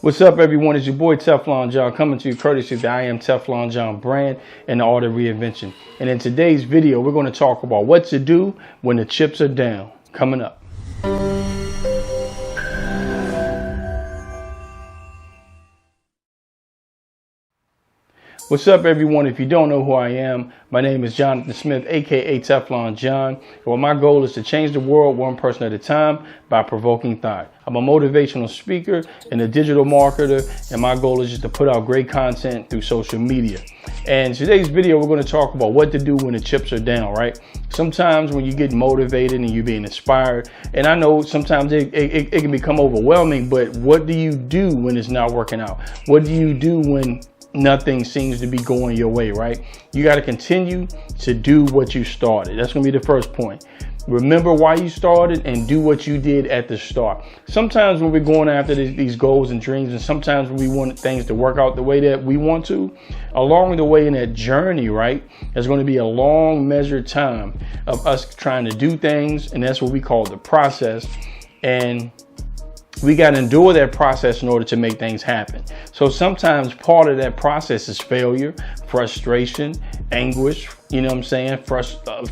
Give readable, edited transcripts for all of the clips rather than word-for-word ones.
What's up, everyone? It's your boy Teflon John coming to you courtesy of the I Am Teflon John brand and the art of reinvention. And in today's video, we're going to talk about what to do when the chips are down. Coming up. What's up, everyone? If you don't know who I am, my name is Jonathan Smith, aka Teflon John. Well, my goal is to change the world one person at a time by provoking thought. I'm a motivational speaker and a digital marketer, and my goal is just to put out great content through social media. And today's video, we're going to talk about what to do when the chips are down, right? Sometimes when you get motivated and you're being inspired, and I know sometimes it can become overwhelming, but what do you do when it's not working out? What do you do when nothing seems to be going your way, right? You got to continue to do what you started. That's going to be the first point. Remember why you started and do what you did at the start. Sometimes when we're going after these goals and dreams, and sometimes when we want things to work out the way that we want to, along the way in that journey, right, there's going to be a long measured time of us trying to do things, and that's what we call the process. And we got to endure that process in order to make things happen. So sometimes part of that process is failure, frustration, anguish, you know what I'm saying?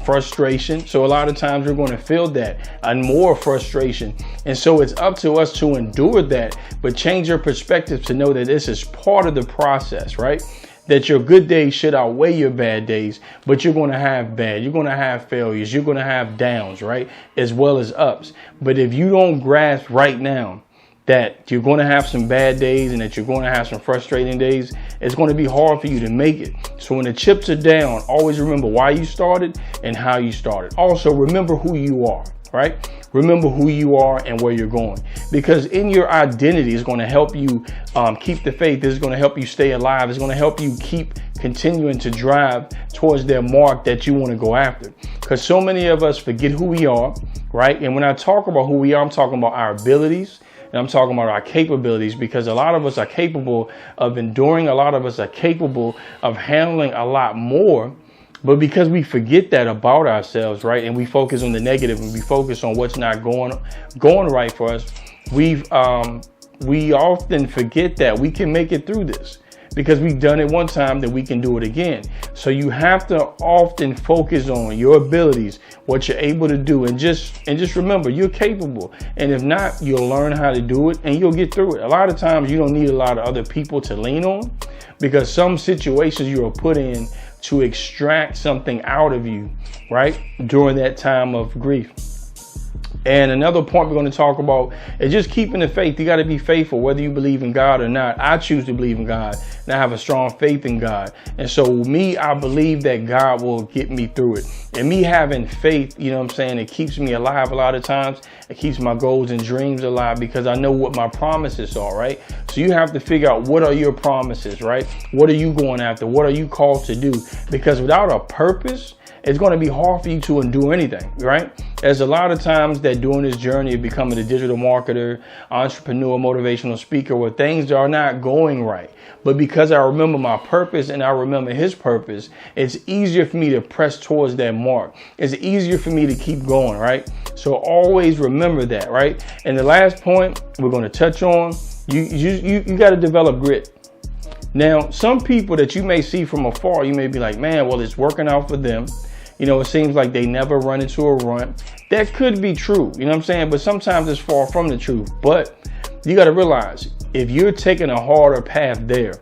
Frustration. So a lot of times we're going to feel that and more frustration. And so it's up to us to endure that, but change your perspective to know that this is part of the process, right? That your good days should outweigh your bad days, but you're going to have you're going to have failures, you're going to have downs, right? As well as ups. But if you don't grasp right now that you're going to have some bad days and that you're going to have some frustrating days, it's going to be hard for you to make it. So when the chips are down, always remember why you started and how you started. Also, remember who you are, right? Remember who you are and where you're going, because in your identity is going to help you keep the faith. This is going to help you stay alive. It's going to help you keep continuing to drive towards their mark that you want to go after, because so many of us forget who we are, right? And when I talk about who we are, I'm talking about our abilities. And I'm talking about our capabilities, because a lot of us are capable of enduring. A lot of us are capable of handling a lot more. But because we forget that about ourselves, right, and we focus on the negative and we focus on what's not going right for us, we often forget that we can make it through this. Because we've done it one time, then we can do it again. So you have to often focus on your abilities, what you're able to do, and just remember you're capable. And if not, you'll learn how to do it and you'll get through it. A lot of times you don't need a lot of other people to lean on, because some situations you are put in to extract something out of you, right, during that time of grief. And another point we're going to talk about is just keeping the faith. You got to be faithful, whether you believe in God or not. I choose to believe in God, and I have a strong faith in God. And so I believe that God will get me through it. And me having faith, you know what I'm saying, it keeps me alive a lot of times. It keeps my goals and dreams alive, because I know what my promises are, right? So you have to figure out, what are your promises, right? What are you going after? What are you called to do? Because without a purpose, it's going to be hard for you to endure anything, right? There's a lot of times that during this journey of becoming a digital marketer, entrepreneur, motivational speaker, where things are not going right. But because I remember my purpose and I remember his purpose, it's easier for me to press towards that mark. It's easier for me to keep going, right? So always remember that, right? And the last point we're going to touch on, you got to develop grit. Now, some people that you may see from afar, you may be like, man, well, it's working out for them. You know, it seems like they never run into a rut. That could be true, you know what I'm saying? But sometimes it's far from the truth. But you got to realize, if you're taking a harder path there,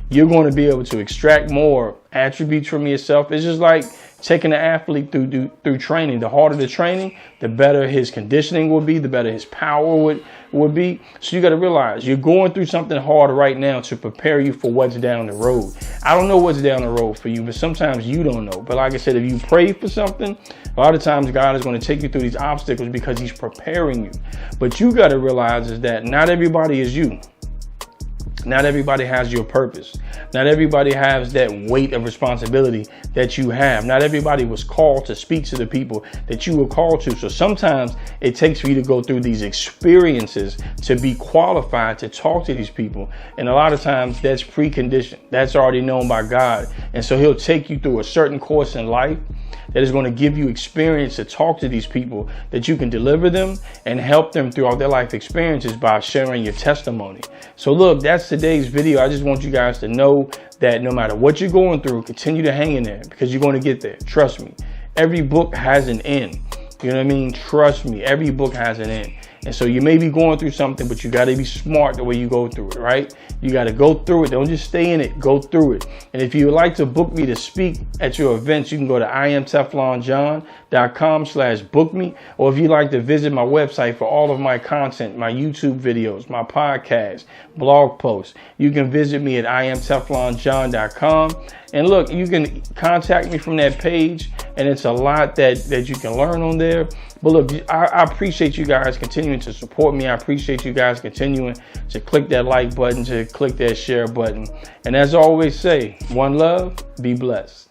you're going to be able to extract more attributes from yourself. It's just like taking an athlete through training. The harder the training, the better his conditioning will be, the better his power would be. So you got to realize you're going through something hard right now to prepare you for what's down the road. I don't know what's down the road for you, but sometimes you don't know. But like I said, if you pray for something, a lot of times God is going to take you through these obstacles because he's preparing you. But you got to realize is that not everybody is you. Not everybody has your purpose. Not everybody has that weight of responsibility that you have. Not everybody was called to speak to the people that you were called to. So sometimes it takes for you to go through these experiences to be qualified to talk to these people. And a lot of times that's preconditioned. That's already known by God. And so he'll take you through a certain course in life that is going to give you experience to talk to these people, that you can deliver them and help them throughout their life experiences by sharing your testimony. So look, that's today's video. I just want you guys to know that no matter what you're going through, continue to hang in there, because you're going to get there. Trust me. Every book has an end. You know what I mean? Trust me. Every book has an end. And so you may be going through something, but you got to be smart the way you go through it, right? You got to go through it. Don't just stay in it. Go through it. And if you would like to book me to speak at your events, you can go to IamTeflonJohn.com/book me. Or if you'd like to visit my website for all of my content, my YouTube videos, my podcasts, blog posts, you can visit me at IamTeflonJohn.com. And look, you can contact me from that page, and it's a lot that you can learn on there. But look, I appreciate you guys continuing to support me. I appreciate you guys continuing to click that like button, to click that share button. And as I always say, one love, be blessed.